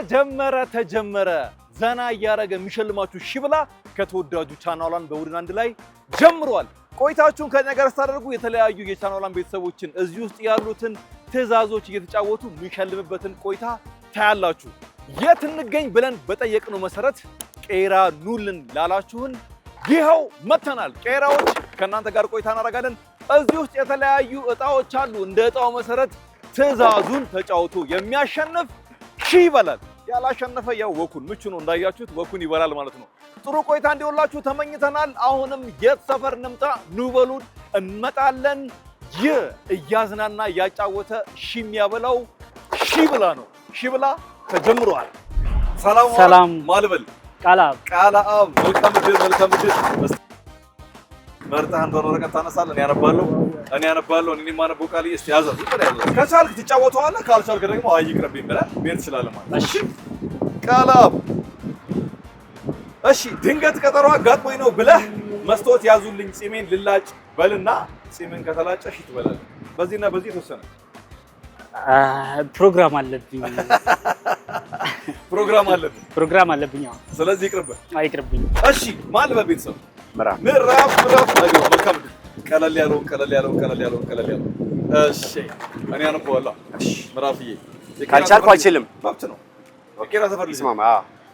ተጀመረ ዘና ያረገ የሚሸልማችሁ ሺብላ ከተወዳጁ ቻናሏን በቡድን አንድ ላይ ጀምሯል። ቆይታችሁን ከኛ ጋር ስታደርጉ የተለያዩ የቻናሏን ቤተሰቦችን እዚህ ውስጥ ያሉትን ትዕዛዞች እየተጫወቱ የሚሸልምበትን ቆይታ ታያላችሁ። የት እንገኝ ብለን በጠየቅነው መሰረት ቄራ ኑልን ላላችሁን ይኸው መተናል። ቄራዎች ከእናንተ ጋር ቆይታ እናደርጋለን። እዚህ ውስጥ የተለያዩ እጣዎች አሉ። እንደ እጣው መሰረት ትዕዛዙን ተጫውቶ የሚያሸንፍ ሺህ ይበላል። ያላሸነፈ ያው ወኩን ምቹ ነው እንዳያችሁት ወኩን ይበላል ማለት ነው። ጥሩ ቆይታ እንዲሆንላችሁ ተመኝተናል። አሁንም የት ሰፈር እንምጣ ኑ በሉን እንመጣለን። ይህ እያዝናና እያጫወተ ሺህ የሚያበላው ሺብላ ነው። ሺብላ ተጀምሯል። ሰላም ማልበል ቃላም መልካም እድል መርጠህ እንደሆነ ወረቀት ታነሳለህ። እኔ አነባለሁ እኔ ማነበው ቃል እስቲ ያዘው ከቻልክ ትጫወተዋለህ፣ ካልቻልክ ደግሞ አይ ይቅርብኝ ብለህ ቤት ትችላለህ ማለት ነው። እሺ ቃላም እሺ ድንገት ቀጠሮ አጋጥሞኝ ነው ብለህ መስታወት ያዙልኝ ጺሜን ልላጭ በልና ጺሜን ከተላጨሽ ትበላለህ። በዚህና በዚህ ተወሰነ ፕሮግራም አለብኝ። ፕሮግራም አለብኝ። ስለዚህ ይቅርብኝ። እሺ ማን በቤተሰብ ምዕራፍ መልካም ቀለል ያለው እሺ እኔ አነበዋለሁ። እሺ ምዕራፍዬ ካልቻልኩ አይችልም መብት ነው። ቄራ ሰፈር ልስማማ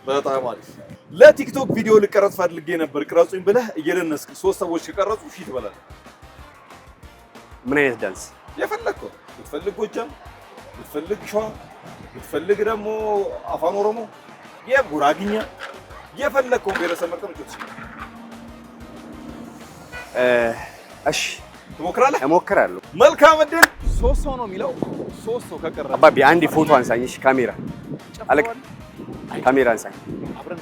በጣም አሪፍ። ለቲክቶክ ቪዲዮ ልቀረጽ ፈልጌ ነበር ቅረጹኝ ብለህ እየደነስክ ሶስት ሰዎች ከቀረጹ ሺህ ትበላለህ። ምን አይነት ዳንስ የፈለግከው ብትፈልግ ጎጃም፣ ብትፈልግ ሸዋ፣ ብትፈልግ ደግሞ አፋን ኦሮሞ፣ የጉራግኛ የፈለግከውን ብሔረሰብ መቀመጥ ትችላለህ። እሺ ትሞክራለህ? እሞክራለሁ። መልካም እድል። ሶስት ሰው ነው የሚለው። ሶስት ሰው ከቀረ አባቢ አንዴ ፎቶ አንሳኝ። እሺ ካሜራ አለቅ ካሜራ አንሳኝ። አብረን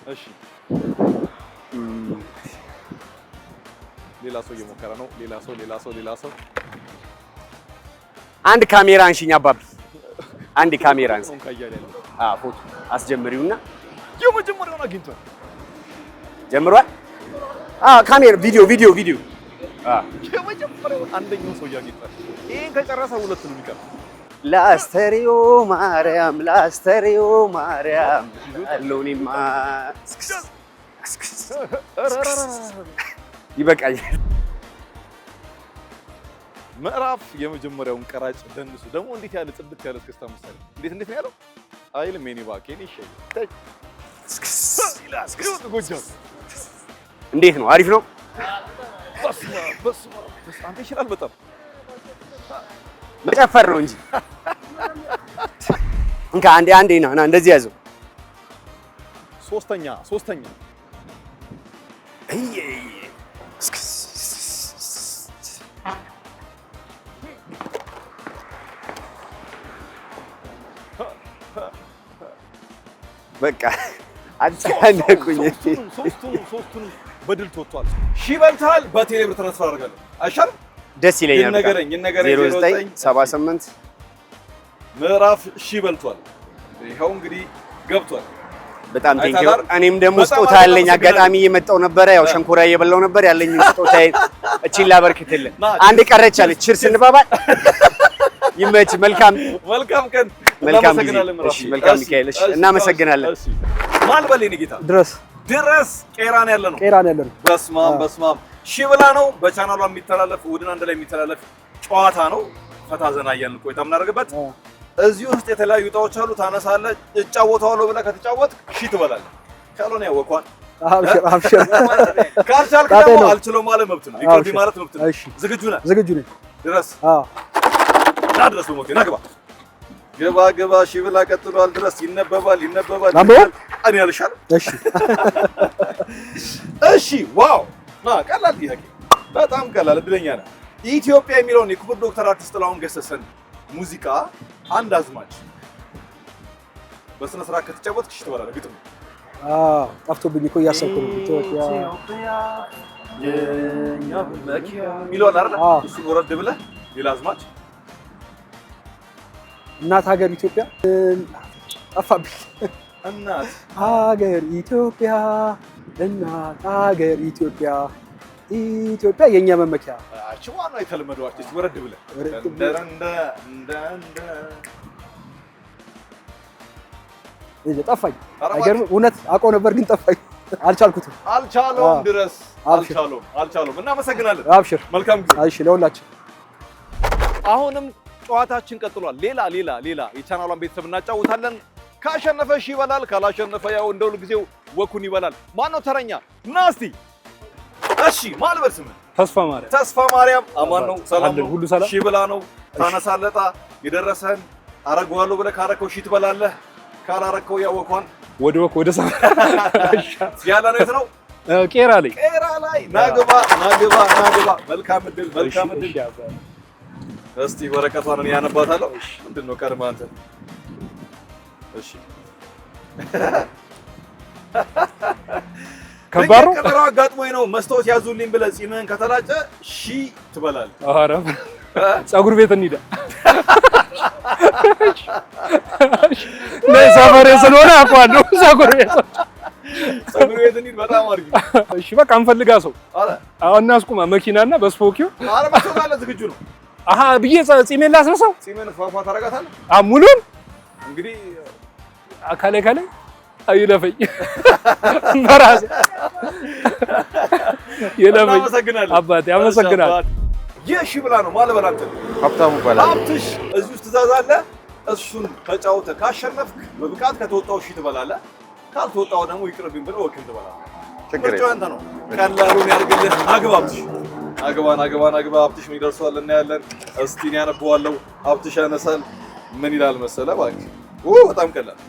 እሺ ሌላ ሰው እየሞከረ ነው። ሌላ ሰው አንድ ካሜራ አንሺኝ አባቢ። አንድ ካሜራ አንሳኝ። ፎቶ አስጀምሪውና የመጀመሪያውን አግኝቷል። ጀምሯል። ካሜራ ቪዲዮ የመጀመሪያው አንደኛው ሰው ያግኝቷል። ይሄን ከጨረሰ ሁለት ነው የሚቀር። ላስተሪዮ ማርያም አሎኒማ ይበቃኛል። ምዕራፍ የመጀመሪያውን ቀራጭ ደንሱ። ደግሞ እንዴት ያለ ጽድት ያለ እስክስታ መሰለ። እንዴት ነው ያለው? አይልም ሜኒ ባኬን ይሻል። እንዴት ነው? አሪፍ ነው። በስመ አንተ ይችላል በጣም መጨፈር ነው እንጂ እንካ አንዴ ና እንደዚህ ያዘው። ሶስተኛ በቃ አጫነቁኝ። ሶስቱን በድል ተወጥቷል። ሺህ በልተሃል። በቴሌ ብር ትራንስፈር አደርጋለሁ አይሻልም? ደስ ይለኛል። ይነገረኝ 0978 ምዕራፍ ሺህ በልቷል። ይኸው እንግዲህ ገብቷል። በጣም ቴንኪው። እኔም ደግሞ ስጦታ ያለኝ አጋጣሚ እየመጣው ነበረ። ያው ሸንኮራ እየበላው ነበር። ያለኝ ስጦታዬ እቺን ላበርክትልህ። አንድ ቀረች አለች። ቺርስ እንባባል። ይመች። መልካም ቀን። መልካም ሚካኤል። እሺ እናመሰግናለን። ማልበሌ ጌታ ድረስ ቄራን ያለ ነው። በስማም ሺብላ ነው። በቻናሏ የሚተላለፍ እሑድን አንድ ላይ የሚተላለፍ ጨዋታ ነው። ፈታ ዘና እያልን ቆይታ የምናደርግበት። እዚህ ውስጥ የተለያዩ እጣዎች አሉ። ታነሳለህ። እጫወተዋለሁ ብለህ ከተጫወትክ ሺህ ትበላለህ። ካልሆነ ያወኳን አብሽር። ካልቻልክ ደግሞ አልችለው ማለት መብት ነው። ይቅርብ ማለት መብት ነው። ዝግጁ ነህ? ድረስ ድረስ ሞት ናግባ ገባ ሺብላ ቀጥሏል። ድረስ ይነበባል። እኔ ያልሻል። እሺ ዋው ቀላል ጥያቄ፣ በጣም ቀላል። እድለኛ ነህ። ኢትዮጵያ የሚለውን የክቡር ዶክተር አርቲስት ጥላሁን ገሰሰን ሙዚቃ አንድ አዝማች በስነ ስርዓት ከተጫወትክ ሺህ ትበላለህ። ግጥም ጠፍቶብኝ እኮ እያሰብኩ ነው። ኢትዮጵያ የኛ መኪያ የሚለውን አይደል? እሱን ወረድ ብለህ ሌላ አዝማች እናት ሀገር ኢትዮጵያ ጠፋብኝ። እናት ሀገር ኢትዮጵያ ኢትዮጵያ የኛ መመኪያ አቺዋ ነው የተለመደው አርቲስት ወረድ ብለህ እዚህ ጠፋኝ አይገርም እውነት አውቀው ነበር ግን ጠፋኝ አልቻልኩትም አልቻለውም ድረስ አልቻለውም እናመሰግናለን አብሽር መልካም ጊዜ እሺ ለሁላችን አሁንም ጨዋታችን ቀጥሏል ሌላ የቻናሏን ቤተሰብ እናጫውታለን ካሸነፈ ሺ ይበላል ካላሸነፈ ያው እንደው ለጊዜው ወኩን ይበላል ማን ነው ተረኛ ናስቲ እሺ ማልበል ስም ተስፋ ማርያም አማን ነው ሰላም ነው ሁሉ ሰላም ሺ ብላ ነው ታነሳለጣ የደረሰን አረጋዋለሁ ብለህ ካረከው ሺ ትበላለህ ካላረከው ያው ወኳን ወደ ሰማ ያላ ነው የት ነው ቄራ ላይ ናግባ መልካም እድል እስቲ ወረቀቷን እኔ ያነባታለሁ ምንድነው ቀድማ አንተ እሺ ከባሩ ከበራ አጋጥሞኝ ነው መስታወት ያዙልኝ ብለህ ጺምህን ከተላጨ ሺ ትበላለህ ኧረ ፀጉር ቤት እንሂዳ ነይ ሰፈሬ ስለሆነ አውቀዋለሁ ፀጉር ቤት እንሂድ በጣም አድርጊ እሺ በቃ እንፈልጋ ሰው አሁን እናስቁማ መኪናና በስፖኪዮ ኧረ በተባለ ዝግጁ ነው አሃ ብዬ ጺሜን ላስነሳው ጺሜን ፏፏ ታረጋታለህ ሙሉን እንግዲህ አካሌ አይለፈኝ በራሴ ይለፈኝ አባቴ አመሰግናለሁ የሺ ብላ ነው ማለበል አንተ ሀብታሙ ባላ ሀብትሽ እዚህ ውስጥ ትእዛዝ አለ እሱን ተጫውተህ ካሸነፍክ በብቃት ከተወጣው ሺ ትበላለህ ካልተወጣው ደግሞ ይቅርብኝ ብለህ ወክል ትበላለህ ችግር የለም ነው ቀላሉን ያርግልህ አግባብሽ አግባ ሀብትሽ ምን ይደርሷል እናያለን እስቲ እኔ ያነበዋለሁ ሀብትሽ ያነሳል ምን ይላል መሰለህ እባክህ በጣም ቀላል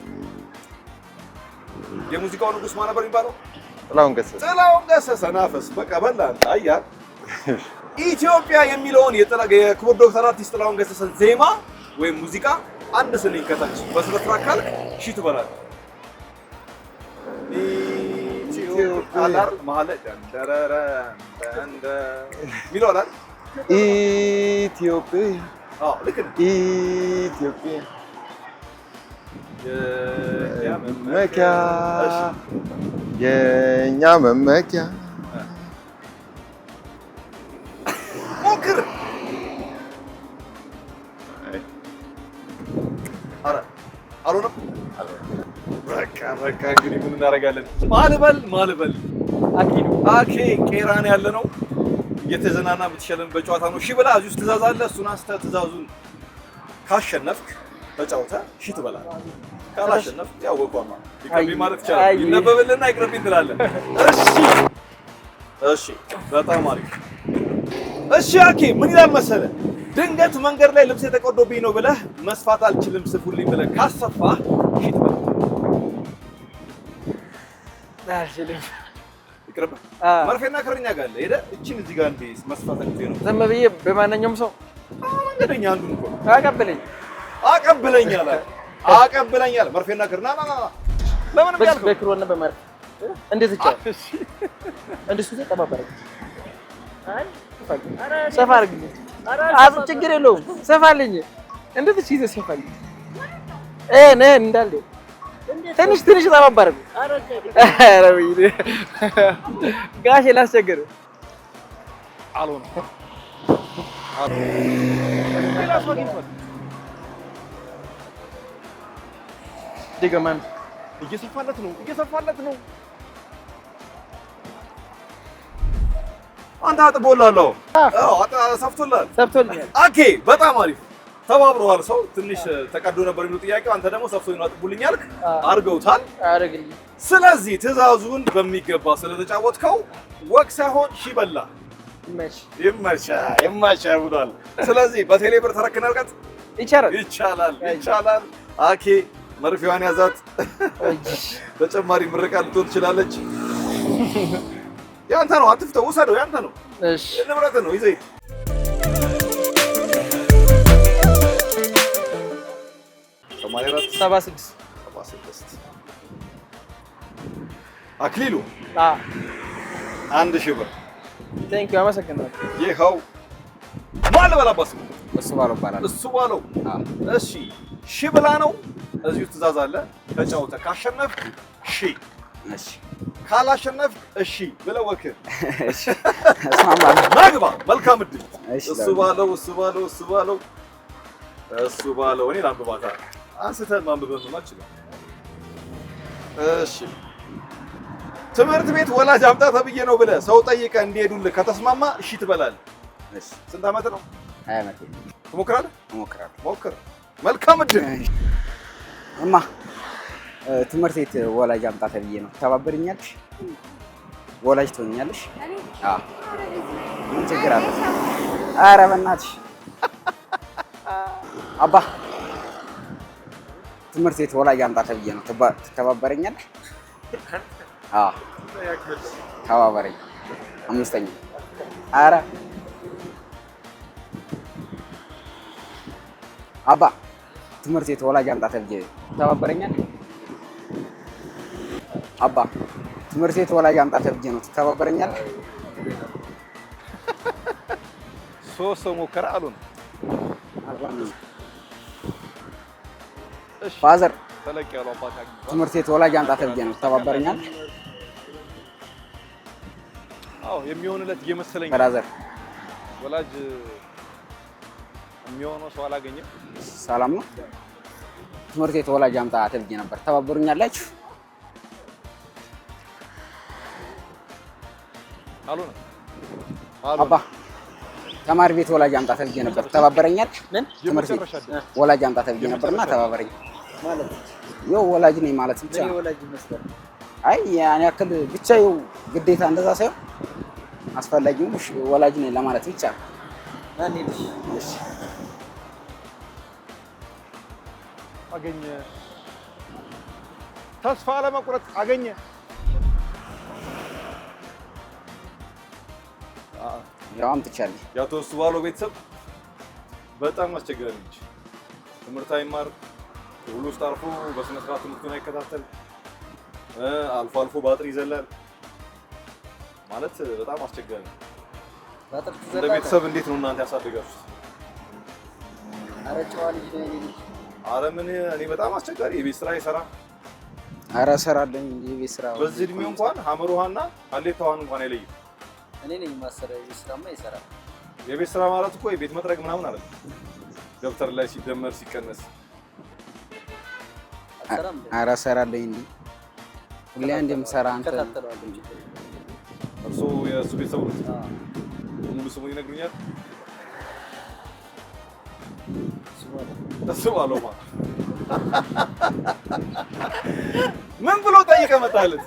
የሙዚቃው ንጉስ ማን ነበር የሚባለው ጥላሁን ገሰሰ ናፈስ በቃ በላን አያ ኢትዮጵያ የሚለውን የክቡር ዶክተር አርቲስት ጥላሁን ገሰሰን ዜማ ወይም ሙዚቃ አንድ ስንኝ ከታች በስራት ካልክ ሺ ትበላለህ ኢትዮጵያ አላር ማለት ደንደረረ ሚሎላል ኢትዮጵያ ልክ ነው ኢትዮጵያ የኛ መመኪያ ሞክር አልሆነም በቃ እንግዲህ ምን እናደርጋለን ማልበል አኬ ቄራን ያለ ነው እየተዘናና የምትሸለም በጨዋታ ነው ሺ ብላ እዚህ ውስጥ ትእዛዝ አለ እሱን አንስተህ ትእዛዙን ካሸነፍክ ተጫውተህ ሺ ትበላለህ ካላሸነፍክ ያው ወቋማ ይቀርብ ማለት ይችላል ይነበብልና ይቅርብኝ ትላለህ እሺ በጣም አሪፍ እሺ አኬ ምን ይላል መሰለህ ድንገት መንገድ ላይ ልብስ የተቀዶብኝ ነው ብለህ መስፋት አልችልም ስፉልኝ ብለህ ካሰፋህ ሺ ትበላለህ ይቅርብ መርፌና ክርኛ ጋር አለ ሄደህ እቺን እዚህ ጋር እንደ መስፋት አልኩኝ ነው ዝም ብዬ በማንኛውም ሰው መንገደኛ አንዱን እኮ አቀብለኝ አለ መርፌና ክርና ና ለምን ያልከው በክሮና በመርፌ እንዴት ይቻላል እንዴት ተጠባበረ ሰፋ አድርግልኝ ችግር የለውም ሰፋልኝ እንዴት ይዘ ሰፋልኝ እንዳለ ትንሽ ተባባረ ኧረ ወይኔ ጋሼ ላስቸግር አልሆነም ድገማን እየሰፋለት ነው አንተ አጥቦላለሁ ሰፍቶልኛል ኦኬ በጣም አሪፍ ተባብረዋል ሰው ትንሽ ተቀዶ ነበር የሚለው ጥያቄው አንተ ደግሞ ሰፍቶኝ ነው አጥቡልኝ አልክ አርገውታል አረግልኝ ስለዚህ ትእዛዙን በሚገባ ስለተጫወትከው ወቅ ሳይሆን ሺ በላ ይመቻ ብሏል ስለዚህ በቴሌ ብር ተረክነርቀት ይቻላል አኬ መርፌዋን ያዛት ተጨማሪ ምርቃት ልትሆን ትችላለች ያንተ ነው አትፍተው ወሰደው ያንተ ነው እሺ ንብረት ነው ይዘይ ሰባ 76 አክሊሉ አንድ ሺህ ብር ቴንክ ዩ አመሰግናለሁ ይኸው ማን በላባስ እሱ ባለው ይባላል እሱ ባለው እሺ ሺህ ብላ ነው እዚሁ ትእዛዝ አለ ተጫውተህ ካሸነፍክ ሺህ ካላሸነፍ እሺ ብለህ ወክል። እሺ እስማማለሁ። ናግባ። መልካም እድል። እሺ እሱ ባለው እኔ ላንብባታ። አንስተህ ማንበብ አትችልም። እሺ ትምህርት ቤት ወላጅ አምጣ ተብዬ ነው ብለህ ሰው ጠይቀህ እንዲሄዱልህ ከተስማማ እሺ ትበላለህ። እሺ ስንት ዓመት ነው? 20 ዓመት። ትሞክራለህ? እሞክራለሁ። ሞክር። መልካም እድል። እማ ትምህርት ቤት ወላጅ አምጣ ተብዬ ነው ትተባበሪኛለሽ? ወላጅ ትሆኛለሽ? አዎ። ምን ችግር አለ? ኧረ በእናትሽ አባ ትምህርት ቤት ወላጅ አምጣ ተብዬ ነው ትተባበረኛለህ? አዎ ተባበረኝ። 5ኛ። ኧረ አባ ትምህርት ቤት ወላጅ አምጣ ተብዬ ትተባበረኛለህ? አባ ትምህርት ቤት ወላጅ አምጣ ተብዬ ነው ትተባበረኛለህ? ሶስት ሰው ሞከረ አሉ ነው። ፋዘር ተለቅ ያለው አባታ ትምህርት ቤት ወላጅ አምጣ ተብዬ ነው ትተባበረኛለህ? አዎ የሚሆንለት እየመሰለኝ። ብራዘር ወላጅ የሚሆነው ሰው አላገኘም። ሰላም ነው። ትምህርት ቤት ወላጅ አምጣ ተብዬ ነበር ትተባበሩኛላችሁ? አሉ ነው። አባ ተማሪ ቤት ወላጅ አምጣ ተብዬ ነበር ትተባበረኛለህ? ምን ትምህርት ቤት ወላጅ አምጣ ተብዬ ነበርና ተባበረኝ ማለት ይኸው ወላጅ ነኝ ማለት ብቻ ነው። ወላጅ ይመስላል። አይ ያን ያክል ብቻ ይኸው ግዴታ እንደዛ ሳይሆን አስፈላጊው ወላጅ ነኝ ለማለት ብቻ ነው። እሺ አገኘ። ተስፋ ለመቁረጥ አገኘ። ያው አምጥቻለሁ። የአቶ እሱ ባለው ቤተሰብ በጣም አስቸጋሪ ነች። ትምህርት አይማር፣ ሁሉ ውስጥ አልፎ በስነ ስርዓት ትምህርቱን አይከታተል፣ አልፎ አልፎ ባጥሪ ይዘላል ማለት በጣም አስቸጋሪ ነው። እንደ ቤተሰብ እንዴት ነው እናንተ ያሳደጋችሁት? ኧረ ጨዋ ልጅ ነው የኔ ልጅ። ኧረ ምን እኔ በጣም አስቸጋሪ የቤት ስራ ይሰራ። ኧረ እሰራለሁ እንጂ የቤት ስራ በዚህ እድሜው እንኳን ሀመር ውሃና ሀሌታ ውሃን እንኳን አይለይም። እኔ ነኝ የማሰራው። የቤት ስራማ ይሰራል። የቤት ስራ ማለት እኮ የቤት መጥረግ ምናምን አይደለም። ደብተር ላይ ሲደመር ሲቀነስ። ኧረ እሰራለሁ እንጂ ሁሌ አንድ የምሰራ አንተ እርሶ የእሱ ቤተሰብ ነው? ሙሉ ስሙን ይነግሩኛል? እሱ ባለው ማለት ምን ብሎ ጠይቀ መጣለት?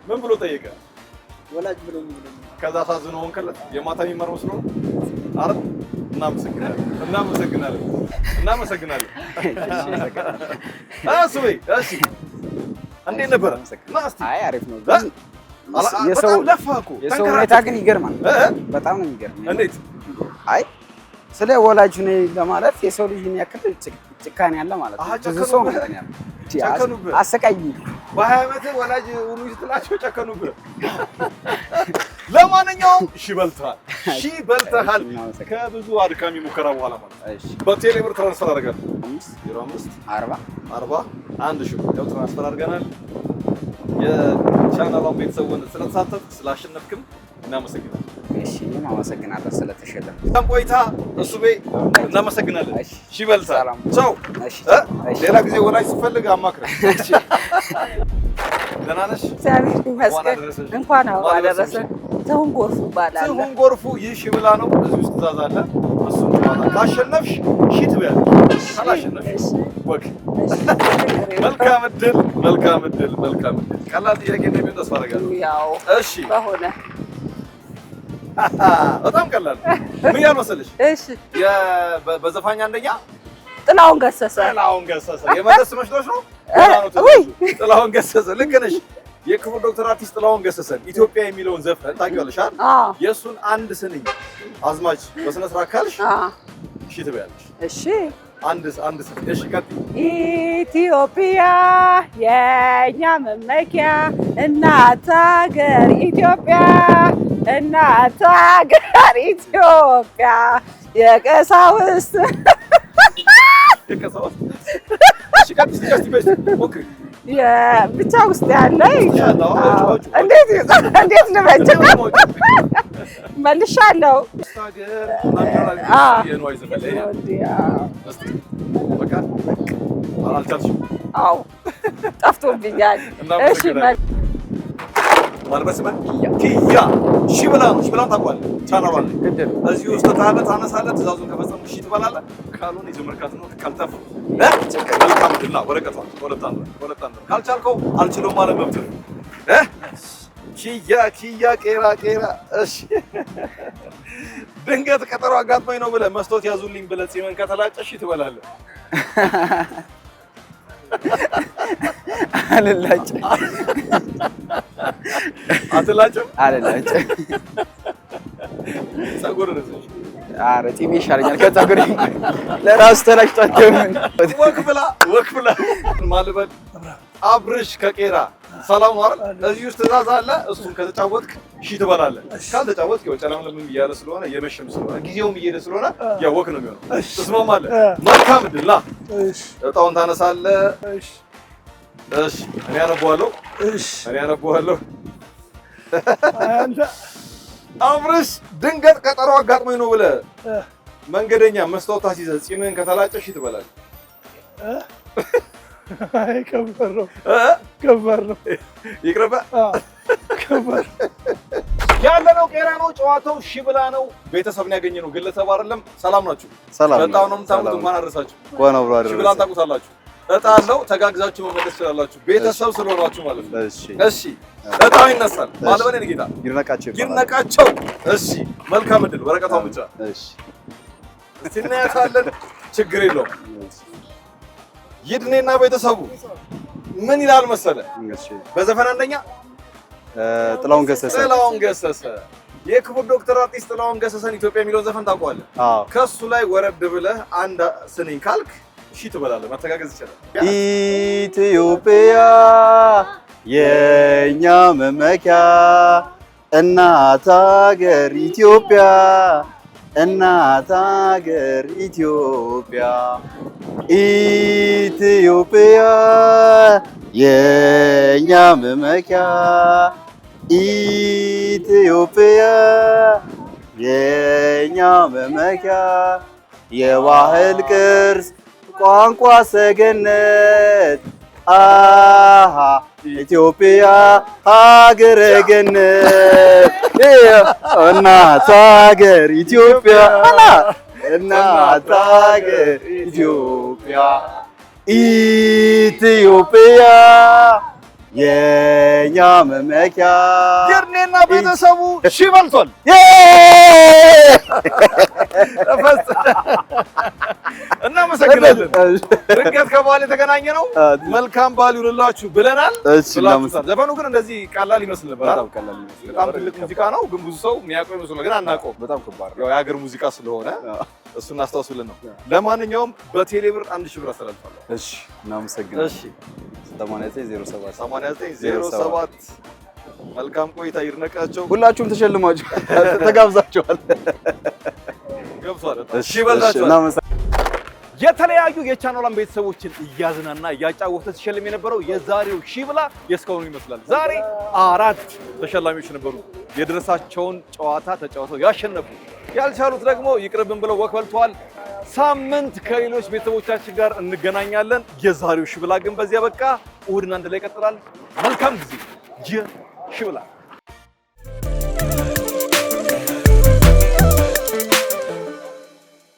ምን ብሎ ጠይቀ? ወላጅ ብሎ ከዛ ሳዝነው ወንከለ የማታ የሚመረው ስለሆነ አረ እናመሰግናለን። እሺ እንዴት ነበር? አይ አሪፍ ነው። የሰው ሁኔታ ግን ይገርማል። በጣም ነው የሚገርም። እንዴት? አይ ስለ ወላጅ ነው ለማለት የሰው ልጅ ያክል ጭካኔ ያለ ማለት ነው። ብዙ ሰው ነው ጨከኑብህ። አሰቃኝ በ20 ዓመት ወላጅ ሁሉ ስትላቸው ጨከኑብህ። ለማንኛውም እሺ በልተሃል። ከብዙ አድካሚ ሙከራ በኋላ ማለት ነው። በቴሌ ብር ትራንስፈር አድርገናል። 05 40 1 ሺህ ብር ትራንስፈር አድርገናል። የቻናሉን ቤተሰቡን ስለተሳተፍክ ስላሸነፍክም እናመሰግናለን። እሺ እኔም አመሰግናለሁ ስለተሸለም። በጣም ቆይታ እሱ ቤ እናመሰግናለን። እሺ በልታ ቻው። ሌላ ጊዜ ወላጅ ስትፈልግ አማክረን። ደህና ነሽ? እግዚአብሔር ይመስገን። እንኳን አደረሰን። ትሁን ጎርፉ ይባላል። ትሁን ጎርፉ ይህ ብላ ነው። እዚህ ውስጥ ትእዛዝ አለ። እሱን ካሸነፍሽ ሺ ትበያለሽ፣ ካላሸነፍሽ ወክ። መልካም እድል። ቀላል ጥያቄ እንደሚሆን ተስፋ አደርጋለሁ። ያው እሺ በሆነ በጣም ቀላል ምን ያህል መሰለሽ? እሺ በዘፋኝ አንደኛ ጥላሁን ገሰሰ የመለስ መስሎሽ ነው? ጥላሁን ገሰሰ ልክ ነሽ። የክቡር ዶክተር አርቲስት ጥላሁን ገሰሰን ኢትዮጵያ የሚለውን ዘፈን ታውቂዋለሽ አይደል? የእሱን አንድ ስንኝ አዝማች በስነ ስርዓት ካልሽ እሺ ትበያለሽ። እሺ አንድ ስንኝ እሺ ቀጥይ። ኢትዮጵያ የኛ መመኪያ እናት ሀገር ኢትዮጵያ እናት ሀገር ኢትዮጵያ የቀሳውስት እሺ ቀጥይ። ሞክሪ ብቻ ውስጥ ያለ እንዴት ልበጭ መልሻለሁ። አዎ ጠፍቶብኛል። እሺ ማልበስ ኪያ ሺብላ ነው። ሺብላ ታውቃለህ? ቻናል አለ እዚህ ውስጥ ታነሳለህ። ትእዛዙን ከፈጸምክ እሺ ትበላለህ። ካልሆነ የጀመርካት ነው ካልጠፋ መልካም ድላ ወረቀቷን ወረጣን ካልቻልከው አልችልም ማለት መብት ነው። ኪያ ቄራ እሺ። ድንገት ቀጠሮ አጋጥሞኝ ነው ብለህ መስታወት ያዙልኝ ብለህ ጺምን ከተላጨሽ ትበላለህ። አልላጭም አትላጭም? አልላጭም። ፀጉር ረዘሽ? ኧረ ጺሜ ይሻለኛል ከፀጉሬ። ለራሱ ተላጭቷቸው ወክ ብላ ማልበል አብርሽ ከቄራ ሰላም ነው አይደል? እዚህ ውስጥ ትእዛዝ አለ። እሱን ከተጫወትክ እሺ ትበላለህ። ካልተጫወትክ ያው ጨለምለም እያለ ስለሆነ የመሸም ስለሆነ ጊዜውም እየሄደ ስለሆነ ያው ወክ ነው የሚሆነው። ትስማማለህ? መልካም ድላ። እሺ እጣውን ታነሳለህ። እሺ እኔ አነባዋለሁ። አንተ አብርሽ ድንገት ቀጠሮ አጋጥሞኝ ነው ብለህ መንገደኛ መስታወት አስይዘህ ጺምህን ከተላጨሽ ትበላለህ። አይ ከበር ነው ይቅርብህ። ከባድ ያለነው ቄራ ነው። ጨዋታው ሺብላ ነው። ቤተሰብን ያገኘነው ግለሰብ አይደለም። ሰላም ናችሁ? በጣም ነው የምታምሩት። እንኳን አደረሳችሁ። ሺብላን ታውቁታላችሁ። እጣ አለው። ተጋግዛችሁ መመለስ ትችላላችሁ። ቤተሰብ ስለሆናችሁ ማለት ነው። እሺ እጣው ይነሳል። ማለበኔ ንጌታ ይርነቃቸው። እሺ መልካም እድል። ወረቀቷን ብቻ እሺ እናያታለን። ችግር የለውም። ይድኔና ቤተሰቡ ምን ይላል መሰለ? በዘፈን አንደኛ ጥላሁን ገሰሰ የክቡር ዶክተር አርቲስት ጥላሁን ገሰሰን ኢትዮጵያ የሚለውን ዘፈን ታውቀዋለህ? ከሱ ላይ ወረድ ብለህ አንድ ስንኝ ካልክ እሺ ትበላለህ። መተጋገዝ ይችላል። ኢትዮጵያ የኛ መመኪያ እናት ሀገር ኢትዮጵያ እናት ሀገር ኢትዮጵያ ኢትዮጵያ የኛ መመኪያ ኢትዮጵያ የኛ መመኪያ የባህል ቅርስ ቋንቋ ሰገነት አሃ ኢትዮጵያ ሀገረ ገነት እናት ሀገር ኢትዮጵያ እናት ሀገር ኢትዮጵያ ኢትዮጵያ የኛ መመኪያ ይርኔና ቤተሰቡ ሺ በልቷል። እናመሰግናለን። ድንገት ከበዓል የተገናኘ ነው። መልካም በዓል ይሁንላችሁ ብለናል። ዘፈኑ ግን እንደዚህ ቀላል ይመስል ነበር። በጣም ትልቅ ሙዚቃ ነው፣ ግን ብዙ ሰው የሚያውቀው ይመስላል፣ ግን አናውቀውም። በጣም ከባድ ነው። የሀገር ሙዚቃ ስለሆነ እሱን እናስታውስ ብለን ነው። ለማንኛውም በቴሌብር 1000 ብር አስተላልፋለሁ። እሺ እናመሰግናለን። እሺ 8907 መልካም ቆይታ ይርነቃቸው። ሁላችሁም ተጋብዛችኋል። ገብቷል። እሺ በላችኋል። የተለያዩ የቻናሏን ቤተሰቦችን እያዝናና እያጫወተ ሲሸልም የነበረው የዛሬው ሺብላ የእስካሁኑ ይመስላል። ዛሬ 4 ተሸላሚዎች ነበሩ። የድረሳቸውን ጨዋታ ተጫውተው ያሸነፉ፣ ያልቻሉት ደግሞ ይቅርብን ብለው ወክ በልተዋል። ሳምንት ከሌሎች ቤተሰቦቻችን ጋር እንገናኛለን። የዛሬው ሺብላ ግን በዚያ በቃ። እሑድን አንድ ላይ ይቀጥላል። መልካም ጊዜ። ሺብላ